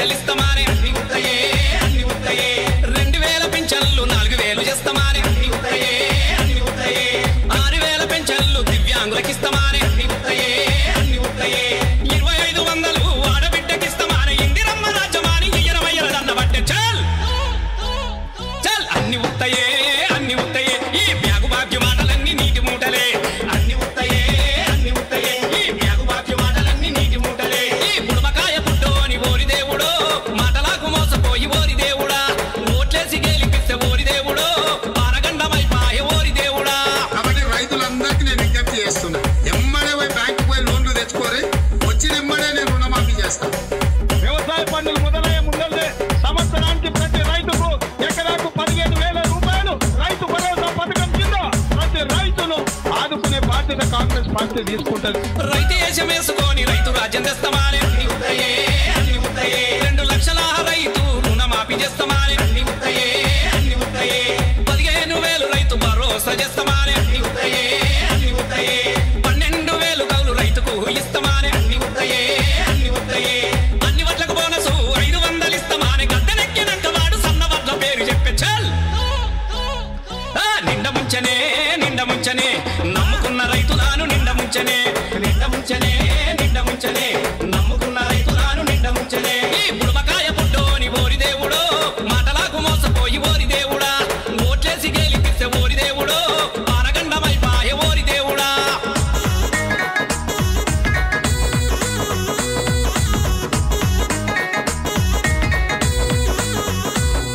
లక్షలిస్తమానే అన్ని ఉత్తయే అన్ని ఉత్తయే 2000 పింఛన్లు 4000 చేస్తమానే అన్ని ఉత్తయే అన్ని ఉత్తయే 6000 పింఛన్లు దివ్యాంగులకిస్తమానే అన్ని ఉత్తయే అన్ని ఉత్తయే 2500 ఆడబిడ్డకిస్తమానే ఇందిరమ్మ రాజ్యమాని ఇయ్యరమయ్యర దన్నబట్టే చల్ చల్ అన్ని ఉత్తయే అన్ని ఉత్తయే ఈ బ్యాగు బాగ్య మాటలన్నీ నీటి మూటలే అన్ని ఉత్తయే అన్ని ఉత్తయే ఈ బ్యాగు బాగ్య మాటలన్నీ నీటి మూటలే ఈ బుడమకాయ పుట్టోని ఓరి దేవుడో మాటలకు మోసపోయి ఓరి దేవుడా ఓట్లేసి గెలిపిస్తే ఓరి దేవుడో పారగండమైపాయ ఓరి దేవుడా. కాబట్టి రైతులందరికీ నేను విజ్ఞప్తి చేస్తున్నా, ఎమ్మడే పోయి బ్యాంకు పోయి లోన్లు తెచ్చుకోరి, వచ్చిన ఎమ్మడే నేను రుణమాఫీ చేస్తాను. వ్యవసాయ పన్నులు మొదలయ్యే ముందల్లే సంవత్సరానికి ప్రతి రైతుకు ఎకరాకు 15,000 రూపాయలు రైతు భరోసా పథకం కింద ప్రతి రైతును ఆదుకునే బాధ్యత కాంగ్రెస్ పార్టీ తీసుకుంటది. రైతు వేషమేసుకొని రైతు రాజ్యం తెస్తామానే అన్ని ఉత్తయే అన్ని ఉత్తయే 2 లక్షల రైతు రుణమాఫీ చేస్తామానే అన్ని ఉత్తయే అన్ని ఉత్తయే 15,000 రైతు భరోసా చేస్తామానే అన్ని ఉత్తయే అన్ని ఉత్తయే 12,000 కౌలు రైతుకు ఇస్తామానే అన్ని ఉత్తయే అన్ని ఉత్తయే అన్ని వడ్లకు బోనసు 500 ఇస్తామానే గద్దెనెక్కినంక వాడు సన్న వడ్ల పేరు చెప్పే చల్ నిండ ముంచనే నమ్ముకున్న రైతులను నిండ ముంచనే నమ్ముకున్న రైతులను నిండ ముంచనే ఈ బుడమకాయ పుట్టోని ఓరి దేవుడో మాటలకు మోసపోయి ఓరి దేవుడా ఓట్లేసి గెలిపిస్తే ఓరి దేవుడో పారగండమైపాయ ఓరి దేవుడా.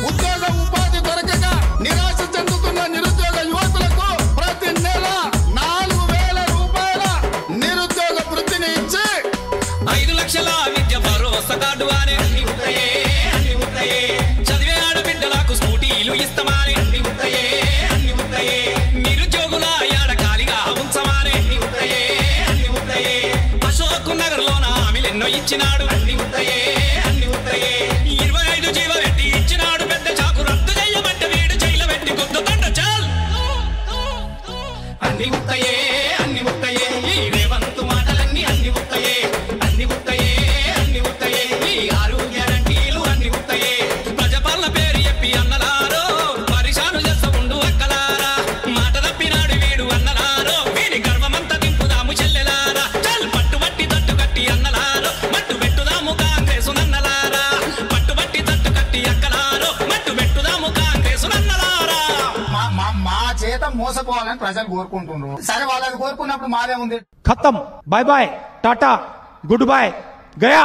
ఉద్యోగ ఉపాధి దొరకక నిరాశ చెందుతున్న నిరుద్యోగ యువతులకు ప్రతి నెల 4,000 రూపాయల నిరుద్యోగ వృత్తిని ఇచ్చి 5 లక్షల విద్య భరోసా కార్డు అనే అన్ని ఉత్తయే అన్ని ఉత్తయే చదివే ఆడబిడ్డలకు స్కూటీలు ఇస్తామానే అన్ని ఉత్తయే అన్ని ఉత్తయే నిరుద్యోగుల యాడ ఖాళీగా ఉంచమానే అన్ని ఉత్తయే అన్ని ఉత్తయే అశోక్ నగర్ లోన హామీలెన్నో ఇచ్చినాడు అన్ని ఉత్తయే అన్ని ఉత్తయే 25 జీవ పెట్టి ఇచ్చినాడు పెద్ద చాకు రద్దు చెయ్యమంటే వీడు జైలు పెట్టి గుద్దుతండ చల్ అన్ని ఉత్తయే అన్ని ఉత్తయే ఈ రేవంతు మాటలన్నీ అన్ని ఉత్తయే అన్ని ఉత్తయే అన్ని ఉత్తయే ఈ 6 గ్యారంటీలు అన్ని ఉత్తయే ప్రజపాలన పేరు చెప్పి అన్నలారో పరిశాను చేస్తా ఉండు అక్కలారా మాట తప్పినాడు వీడు అన్నలారో వీడి గర్వమంతా దింపుదాము చెల్లెలారా చల్ పట్టుబట్టి తట్టు కట్టి అన్నలారో మట్టు పెట్టుదాము కాంగ్రెసు నన్నలారా పట్టుబట్టి తట్టు కట్టి అక్కలారో మట్టు పెట్టుదాము కాంగ్రెసు నన్నలారా. మా చేత మోసపోవాలని ప్రజలు కోరుకుంటున్నారు. సరే వాళ్ళని కోరుకున్నప్పుడు మాదే ఉంది. ఖతం, బాయ్ బాయ్, టాటా, గుడ్ బాయ్, గయా.